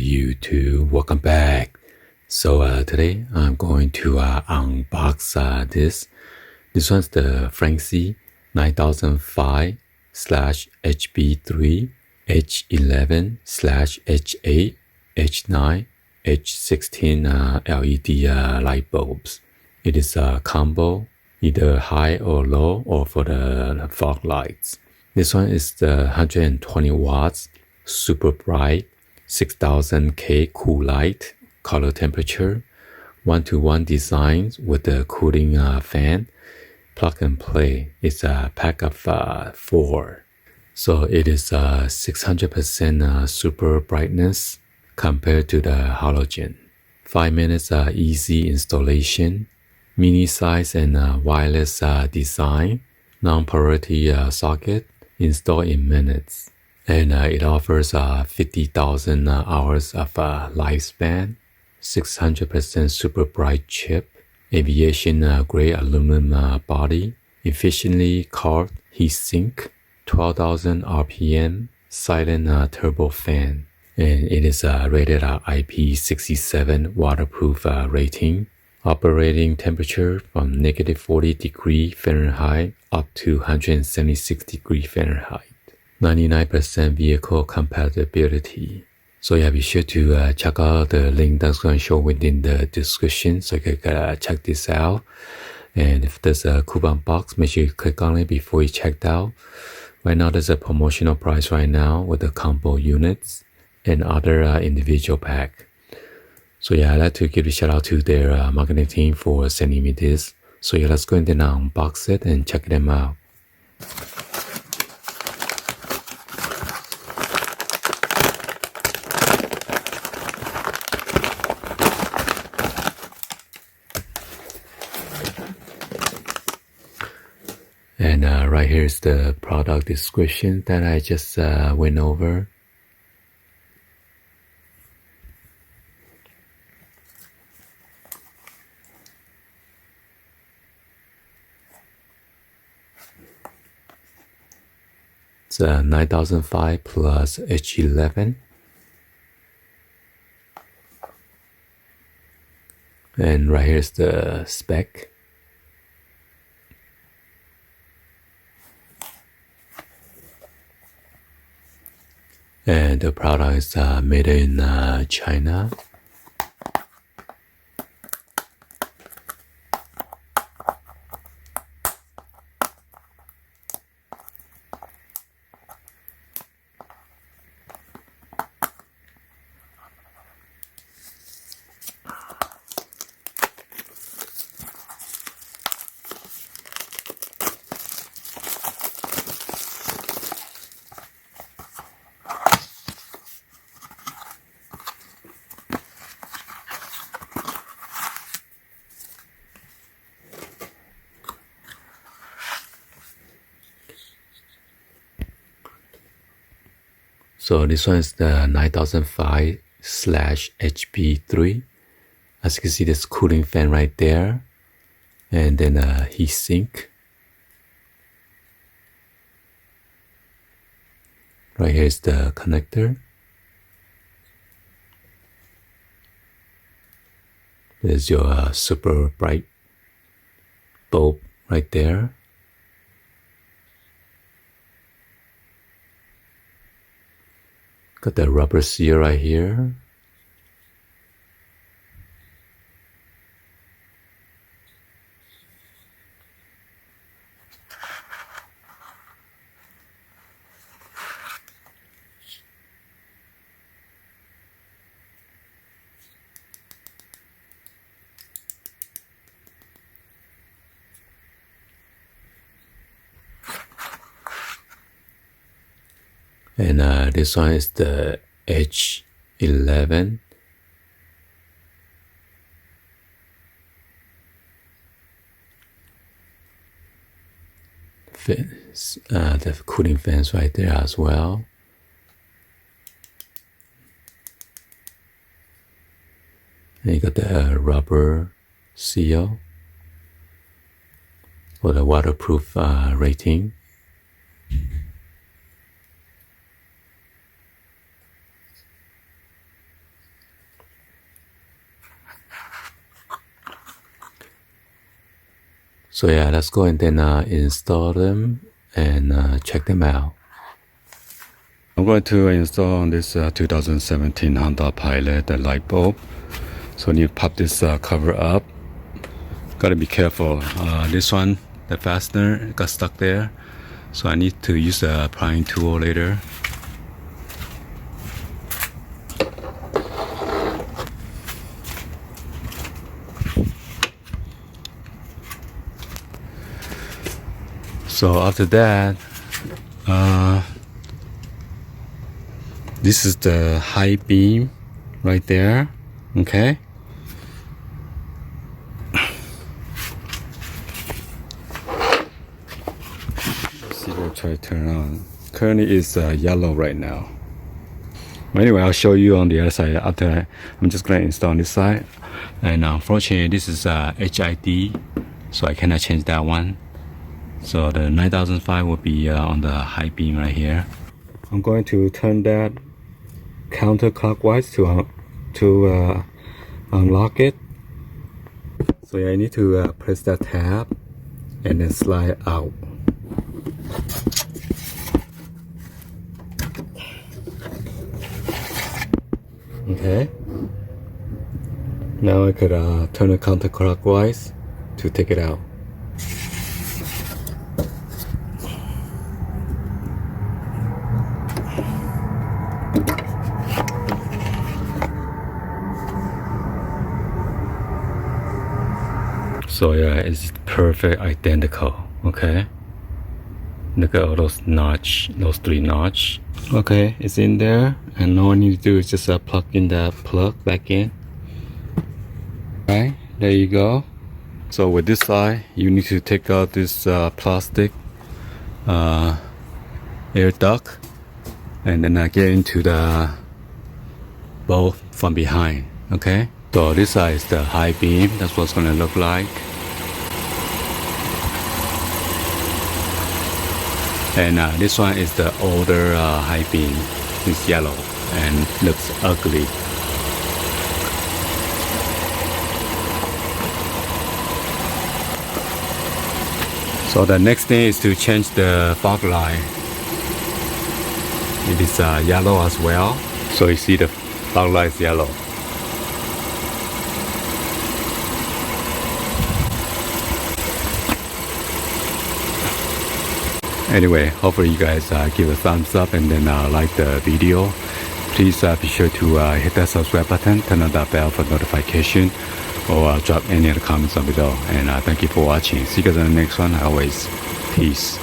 YouTube, welcome back. So today I'm going to unbox this. This one's the FRANKXI 9005 HB3 H11 H8 H9 H16 LED light bulbs. It is a combo, either high or low, or for the fog lights. This one is the 120 watts, super bright, 6000K cool light, color temperature, 1-to-1 design with the cooling fan, plug and play. It's a pack of 4. So it is 600% super brightness compared to the halogen. 5 minutes easy installation, mini size and wireless design, non-polarity socket, install in minutes. And it offers 50,000 hours of lifespan, 600% super bright chip, aviation grade aluminum body, efficiently carved heatsink, 12,000 RPM, silent turbo fan. And it is rated IP67 waterproof rating. Operating temperature from -40 degrees Fahrenheit up to 176 degrees Fahrenheit. 99% vehicle compatibility. So yeah, be sure to check out the link that's going to show within the description so you can check this out. And if there's a coupon box, make sure you click on it before you check out. Right now there's a promotional price right now with the combo units and other individual pack. So yeah, I'd like to give a shout out to their marketing team for sending me this. So yeah, let's go ahead and unbox it and check them out. And right here is the product description that I just went over. It's 9005 plus H11. And right here's the spec. And the product is made in China. So this one is the 9005 HB3. As you can see, this cooling fan right there, and then a heat sink. Right here is the connector. There's your super bright bulb right there. Got the rubber seal right here. And this one is the H11. The cooling fans right there as well. And you got the rubber seal for the waterproof rating. So yeah, let's go and then install them and check them out. I'm going to install on this 2017 Honda Pilot the light bulb. So I need to pop this cover up. Gotta be careful. This one, the fastener got stuck there. So I need to use a prying tool later. So after that, this is the high beam right there, okay? Let's see if I try to turn on. Currently it's yellow right now. Anyway, I'll show you on the other side after. I'm just gonna install on this side. And unfortunately, this is HID, so I cannot change that one. So the 9005 will be on the high beam right here. I'm going to turn that counterclockwise to unlock it. So yeah, I need to press that tab and then slide out. Okay. Now I could turn it counterclockwise to take it out. So yeah, it's perfect identical, okay? Look at all those notch, those 3 notch. Okay, it's in there, and all I need to do is just plug in the plug back in. Alright, there you go. So with this side, you need to take out this plastic air duct, and then get into the bolt from behind, okay? So this side is the high beam, that's what it's gonna look like. And this one is the older high beam. It's yellow and looks ugly. So the next thing is to change the fog light. It is yellow as well. So you see the fog light is yellow. Anyway, hopefully you guys give a thumbs up and then like the video. Please be sure to hit that subscribe button, turn on that bell for notification, or drop any other comments down below. And thank you for watching. See you guys in the next one. Always, peace.